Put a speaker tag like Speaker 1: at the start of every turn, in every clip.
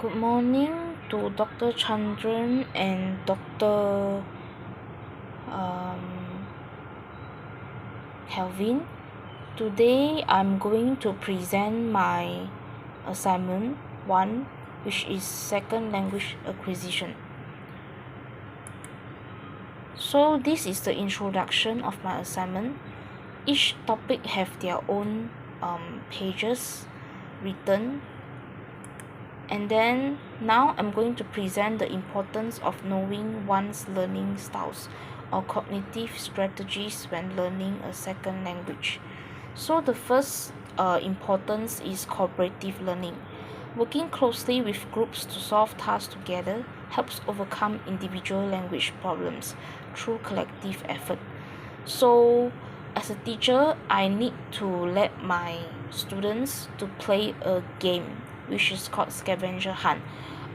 Speaker 1: Good morning to Dr. Chandran and Dr. Um, Kelvin. Today I'm going to present my assignment 1, which is second language acquisition. So this is the introduction of my assignment. Each topic have their own pages written. And then now I'm going to present the importance of knowing one's learning styles or cognitive strategies when learning a second language. So the first importance is cooperative learning. Working closely with groups to solve tasks together helps overcome individual language problems through collective effort. So as a teacher, I need to let my students to play a game which is called scavenger hunt.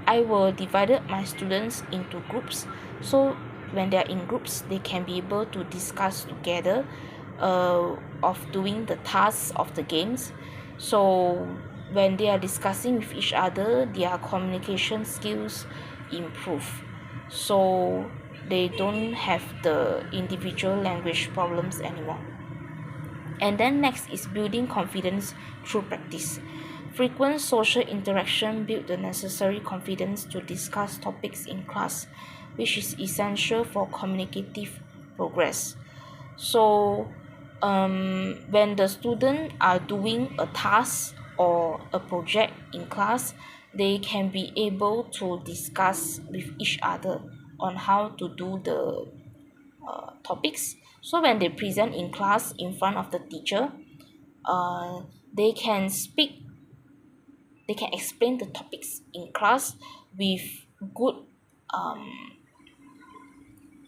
Speaker 1: I will divide my students into groups, so when they are in groups they can be able to discuss together of doing the tasks of the games. So when they are discussing with each other, their communication skills improve, so they don't have the individual language problems anymore. And then next is building confidence through practice. Frequent social interaction build the necessary confidence to discuss topics in class, which is essential for communicative progress. So when the student are doing a task or a project in class, they can be able to discuss with each other on how to do the topics. So when they present in class in front of the teacher, they can speak, they can explain the topics in class with good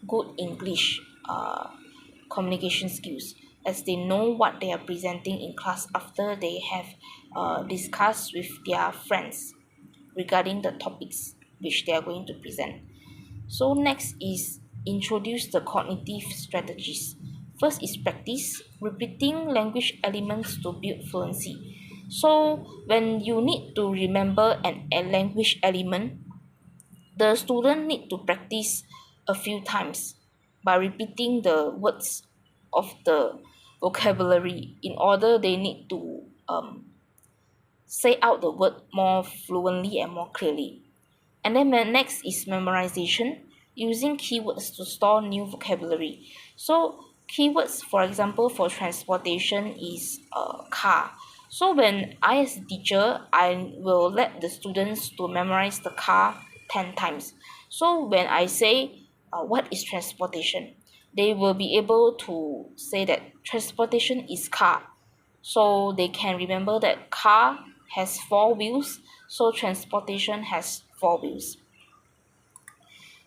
Speaker 1: good English communication skills, as they know what they are presenting in class after they have discussed with their friends regarding the topics which they are going to present. So next is introduce the cognitive strategies. First is practice, repeating language elements to build fluency. So when you need to remember a language element, the student need to practice a few times by repeating the words of the vocabulary. In order, they need to say out the word more fluently and more clearly. And then next is memorization, using keywords to store new vocabulary. So keywords, for example, for transportation is car. So when I as a teacher, I will let the students to memorize the car 10 times. So when I say what is transportation, they will be able to say that transportation is car. So they can remember that car has 4 wheels, so transportation has 4 wheels.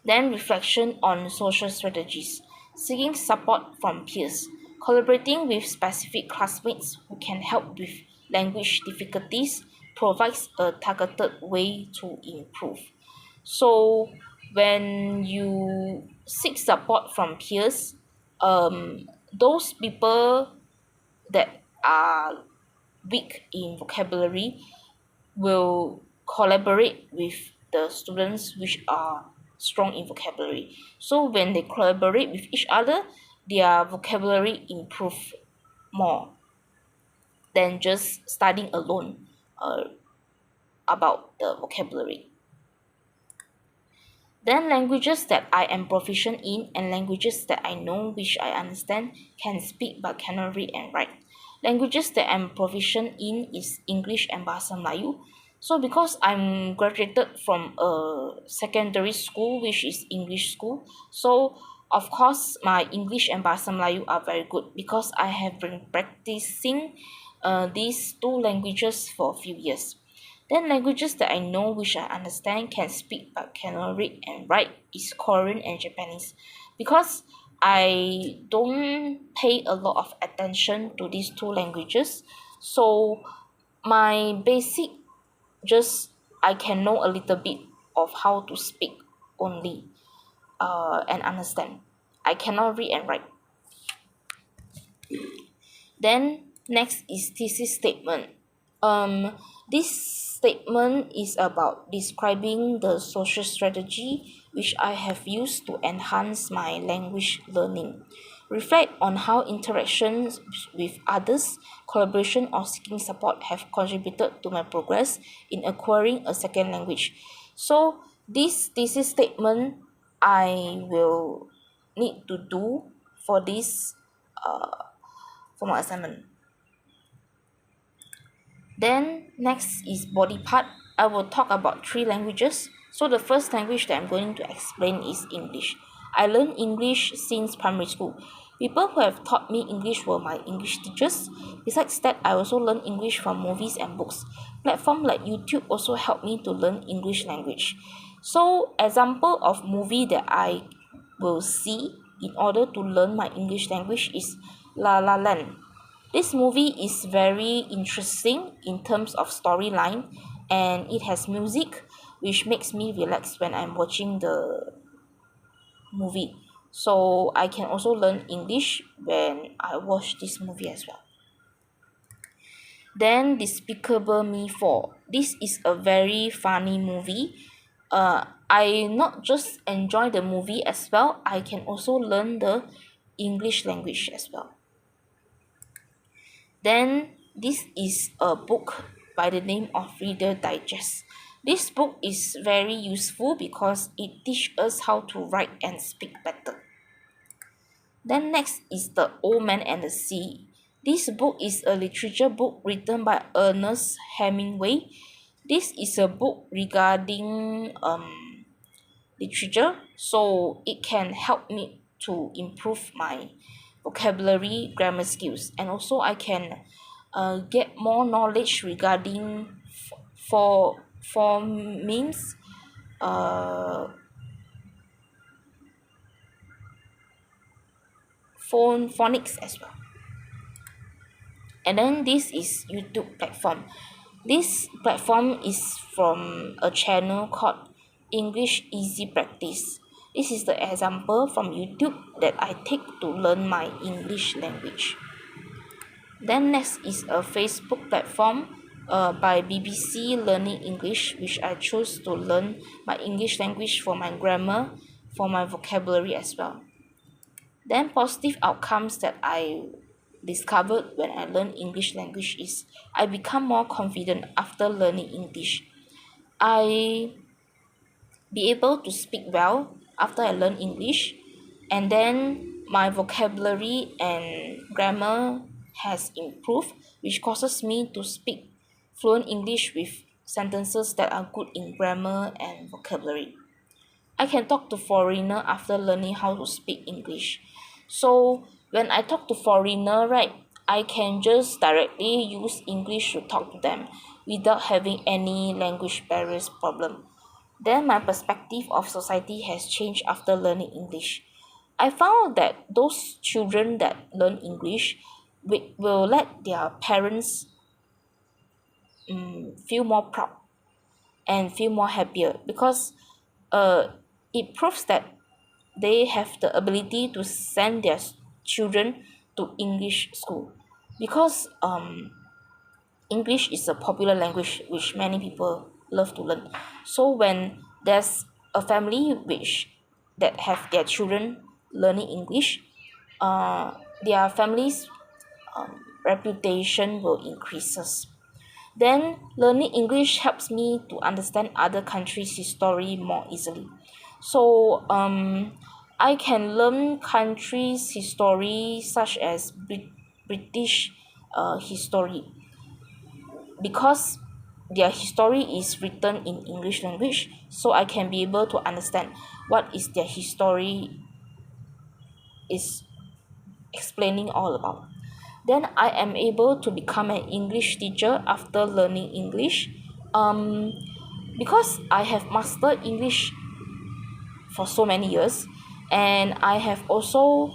Speaker 1: Then reflection on social strategies, seeking support from peers, collaborating with specific classmates who can help with language difficulties provides a targeted way to improve. So when you seek support from peers, those people that are weak in vocabulary will collaborate with the students which are strong in vocabulary. So when they collaborate with each other, their vocabulary improve more than just studying alone about the vocabulary. Then languages that I am proficient in and languages that I know which I understand, can speak but cannot read and write. Languages that I'm proficient in is English and Bahasa Melayu. So because I'm graduated from a secondary school which is English school, so of course my English and Bahasa Melayu are very good because I have been practicing these two languages for a few years. Then languages that I know which I understand, can speak but cannot read and write is Korean and Japanese. Because I don't pay a lot of attention to these two languages, so my basic, just I can know a little bit of how to speak only and understand. I cannot read and write. Then next is thesis statement. Um, this statement is about describing the social strategy which I have used to enhance my language learning. Reflect on how interactions with others, collaboration, or seeking support have contributed to my progress in acquiring a second language. So, this thesis statement I will need to do for this for my assignment. Then next is body part. I will talk about three languages. So the first language that I'm going to explain is English. I learned English since primary school. People who have taught me English were my English teachers. Besides that, I also learned English from movies and books. Platform like YouTube also helped me to learn English language. So example of movie that I will see in order to learn my English language is La La Land. This movie is very interesting in terms of storyline, and it has music which makes me relax when I'm watching the movie. So I can also learn English when I watch this movie as well. Then Despicable Me 4. This is a very funny movie. I not just enjoy the movie as well, I can also learn the English language as well. Then this is a book by the name of Reader Digest. This book is very useful because it teaches us how to write and speak better. Then next is The Old Man and the Sea. This book is a literature book written by Ernest Hemingway. This is a book regarding literature, so it can help me to improve my vocabulary, grammar skills, and also I can get more knowledge regarding for means phonics as well. And then this is YouTube platform. This platform is from a channel called English Easy Practice. This is the example from YouTube that I take to learn my English language. Then next is a Facebook platform by BBC Learning English, which I chose to learn my English language for my grammar, for my vocabulary as well. Then positive outcomes that I discovered when I learned English language is I become more confident after learning English. I be able to speak well after I learn English, and then my vocabulary and grammar has improved, which causes me to speak fluent English with sentences that are good in grammar and vocabulary. I can talk to foreigner after learning how to speak English. So when I talk to foreigner, right, I can just directly use English to talk to them without having any language barriers problem. Then my perspective of society has changed after learning English. I found that those children that learn English will let their parents feel more proud and feel more happier because uh, it proves that they have the ability to send their children to English school because English is a popular language which many people love to learn. So when there's a family which that have their children learning English, uh, their family's reputation will increases. Then learning English helps me to understand other countries' history more easily. So I can learn countries' history such as British history because their history is written in English language, so I can be able to understand what is their history is explaining all about. Then I am able to become an English teacher after learning English. Um, because I have mastered English for so many years, and I have also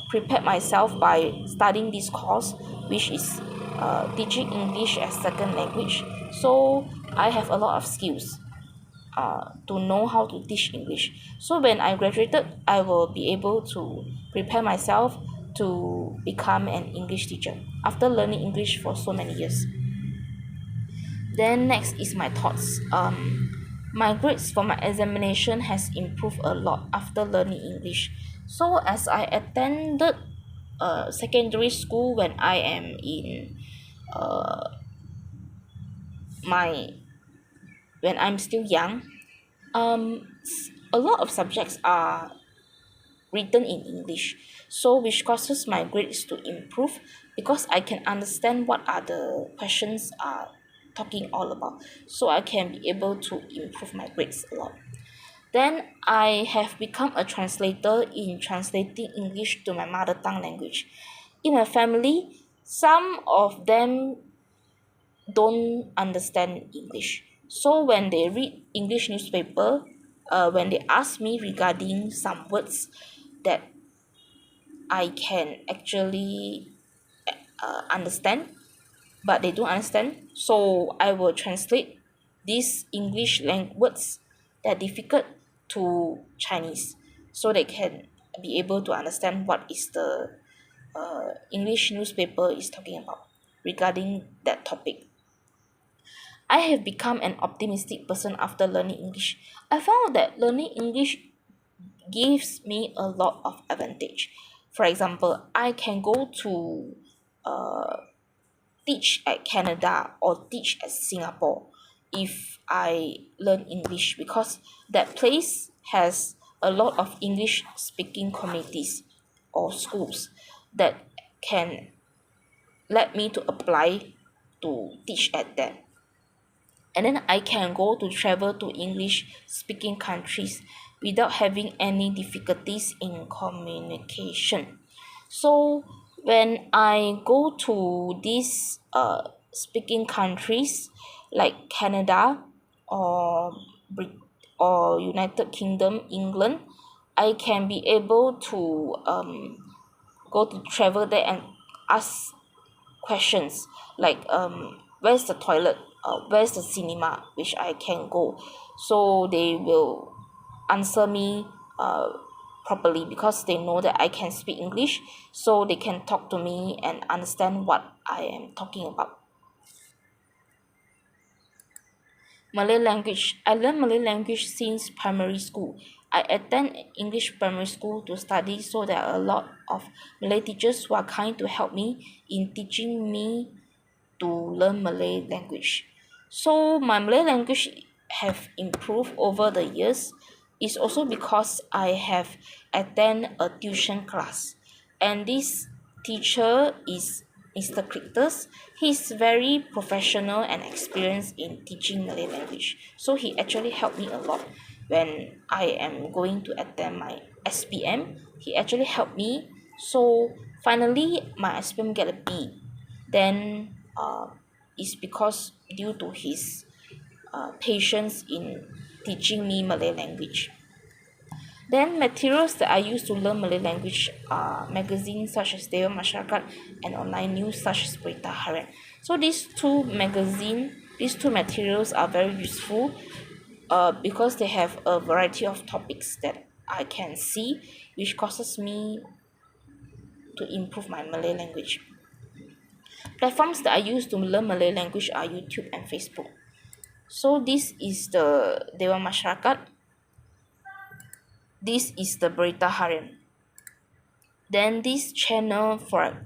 Speaker 1: prepared myself by studying this course, which is teaching English as second language. So I have a lot of skills to know how to teach English. So when I graduated, I will be able to prepare myself to become an English teacher after learning English for so many years. Then next is my thoughts. My grades for my examination has improved a lot after learning English. So as I attended secondary school when I am in uh my when I'm still young, a lot of subjects are written in English, so which causes my grades to improve because I can understand what are the questions are talking all about, so I can be able to improve my grades a lot. Then I have become a translator in translating English to my mother tongue language. In my family, some of them don't understand English. So when they read English newspaper, when they ask me regarding some words that I can actually understand, but they don't understand, so I will translate these English words that are difficult to Chinese, so they can be able to understand what is the English newspaper is talking about regarding that topic. I have become an optimistic person after learning English. I found that learning English gives me a lot of advantage. For example, I can go to teach at Canada or teach at Singapore if I learn English, because that place has a lot of English speaking communities or schools that can let me to apply to teach at them. And then I can go to travel to English speaking countries without having any difficulties in communication. So when I go to these speaking countries like Canada or Brit- or United Kingdom, England, I can be able to go to travel there and ask questions like where's the toilet, where's the cinema which I can go, so they will answer me properly because they know that I can speak English, so they can talk to me and understand what I am talking about. Malay language. I learned Malay language since primary school. I attend English primary school to study, so there are a lot of Malay teachers who are kind to help me in teaching me to learn Malay language. So my Malay language have improved over the years is also because I have attend a tuition class, and this teacher is Mr. Critus. He's very professional and experienced in teaching Malay language. So he actually helped me a lot when I am going to attend my SPM. He actually helped me. So finally my SPM get a B. Then is because due to his patience in teaching me Malay language. Then materials that I use to learn Malay language are magazines such as Dewan Masyarakat and online news such as Berita Harian. So these two materials are very useful because they have a variety of topics that I can see, which causes me to improve my Malay language. Platforms that I use to learn Malay language are YouTube and Facebook. So this is the Dewan Masyarakat, this is the Berita Harian. Then this channel, for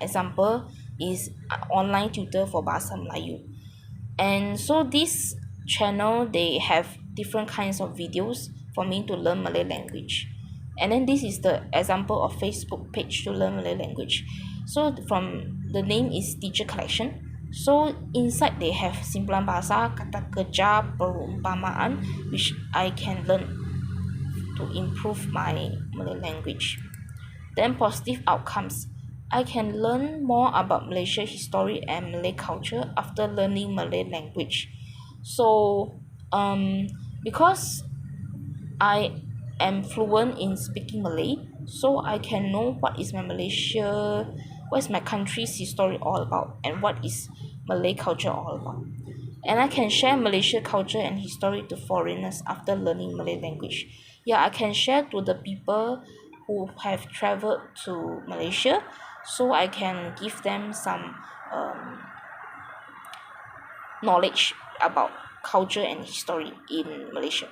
Speaker 1: example, is online tutor for Bahasa Melayu. And so this channel, they have different kinds of videos for me to learn Malay language. And then this is the example of Facebook page to learn Malay language. So from the name is Teacher Collection. So inside they have simpulan bahasa, kata kerja, perumpamaan, which I can learn to improve my Malay language. Then positive outcomes. I can learn more about Malaysia history and Malay culture after learning Malay language. So because I am fluent in speaking Malay, so I can know what is my Malaysia, what is my country's history all about, and what is Malay culture all about. And I can share Malaysia culture and history to foreigners after learning Malay language. Yeah, I can share to the people who have traveled to Malaysia, so I can give them some knowledge about culture and history in Malaysia.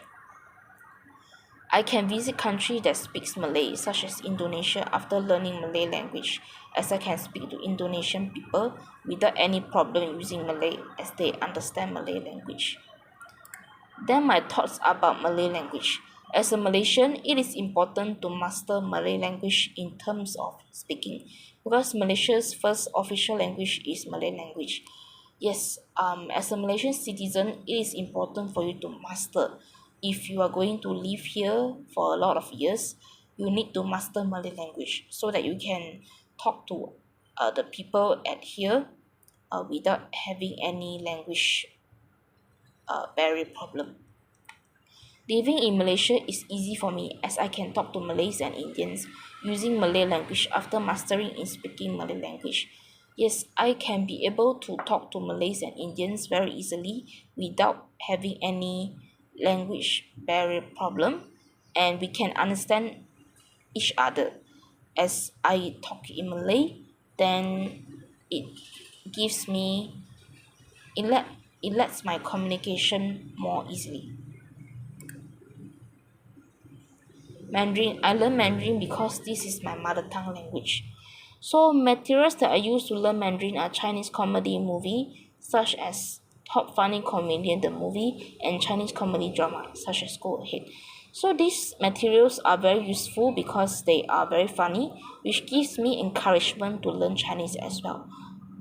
Speaker 1: I can visit countries that speaks Malay, such as Indonesia, after learning Malay language, as I can speak to Indonesian people without any problem using Malay, as they understand Malay language. Then my thoughts about Malay language. As a Malaysian, it is important to master Malay language in terms of speaking, because Malaysia's first official language is Malay language. Yes, as a Malaysian citizen, it is important for you to master. If you are going to live here for a lot of years, you need to master Malay language so that you can talk to the people at here without having any language barrier problem. Living in Malaysia is easy for me as I can talk to Malays and Indians using Malay language after mastering in speaking Malay language. Yes, I can be able to talk to Malays and Indians very easily without having any language barrier problem, and we can understand each other. As I talk in Malay, then it gives me it let it lets my communication more easily. Mandarin, I learn Mandarin because this is my mother tongue language. So materials that I use to learn Mandarin are Chinese comedy movie such as Top Funny Comedian the movie and Chinese comedy drama such as Go Ahead. So these materials are very useful because they are very funny, which gives me encouragement to learn Chinese as well,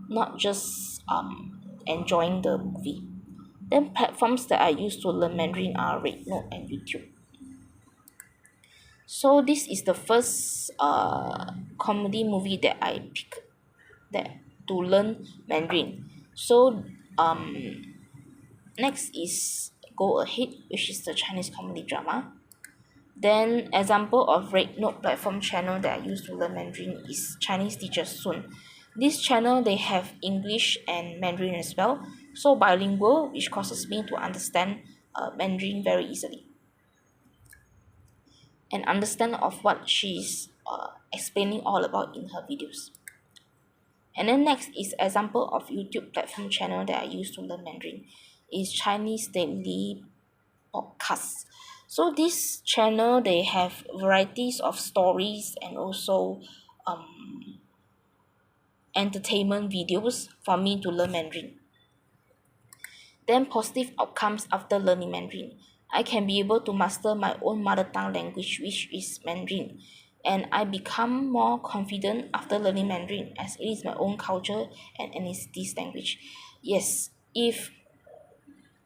Speaker 1: not just enjoying the movie. Then platforms that I use to learn Mandarin are RedNote and YouTube. So this is the first comedy movie that I pick that to learn Mandarin. So next is Go Ahead, which is the Chinese comedy drama. Then example of RedNote platform channel that I use to learn Mandarin is Chinese Teacher Soon. This channel they have English and Mandarin as well, so bilingual, which causes me to understand Mandarin very easily and understand of what she's explaining all about in her videos. And then next is example of YouTube platform channel that I use to learn Mandarin is Chinese Daily Podcast. So this channel they have varieties of stories and also entertainment videos for me to learn Mandarin. Then positive outcomes after learning Mandarin. I can be able to master my own mother tongue language, which is Mandarin, and I become more confident after learning Mandarin as it is my own culture and ethnicity's language. Yes, if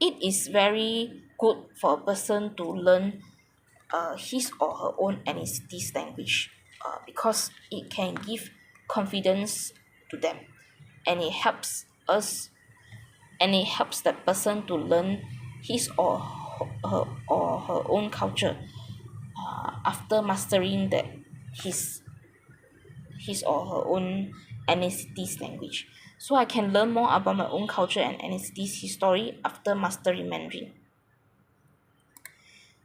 Speaker 1: it is very good for a person to learn his or her own ethnicity's language because it can give confidence to them, and it helps us and it helps that person to learn his or her own culture after mastering that his his or her own ethnicity's language. So I can learn more about my own culture and ethnicity's history after mastering Mandarin.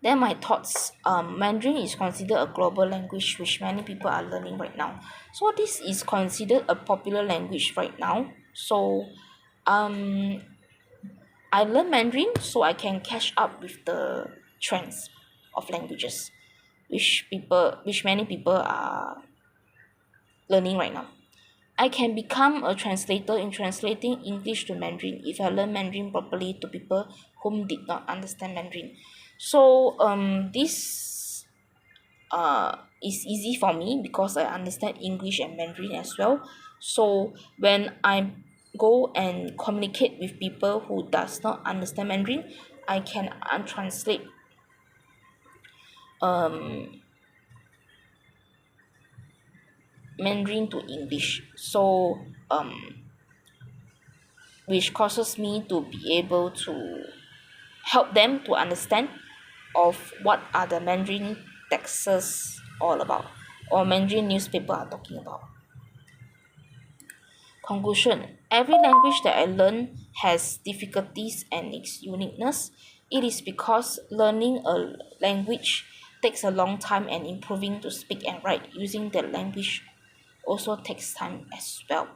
Speaker 1: Then my thoughts, Mandarin is considered a global language which many people are learning right now. So this is considered a popular language right now. So um I learn Mandarin so I can catch up with the trends of languages which many people are learning right now. I can become a translator in translating English to Mandarin if I learn Mandarin properly to people whom did not understand Mandarin. So this is easy for me because I understand English and Mandarin as well. So when I go and communicate with people who does not understand Mandarin, I can translate Mandarin to English. So which causes me to be able to help them to understand of what are the Mandarin texts all about or Mandarin newspaper are talking about. Conclusion. Every language that I learn has difficulties and its uniqueness. It is because learning a language takes a long time and improving to speak and write using the language also takes time as well.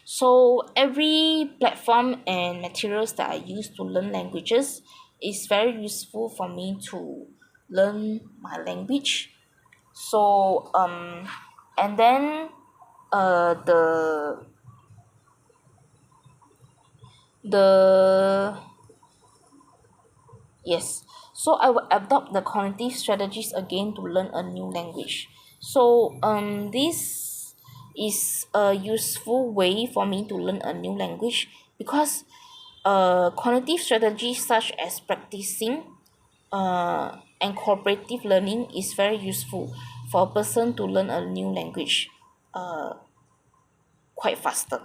Speaker 1: So every platform and materials that I use to learn languages is very useful for me to learn my language. So and then the yes, so I will adopt the cognitive strategies again to learn a new language. So this is a useful way for me to learn a new language because cognitive strategies such as practicing and cooperative learning is very useful for a person to learn a new language quite faster.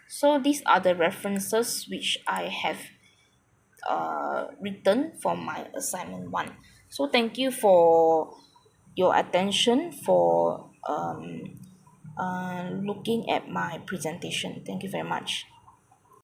Speaker 1: So these are the references which I have written for my assignment one. So thank you for your attention for looking at my presentation. Thank you very much.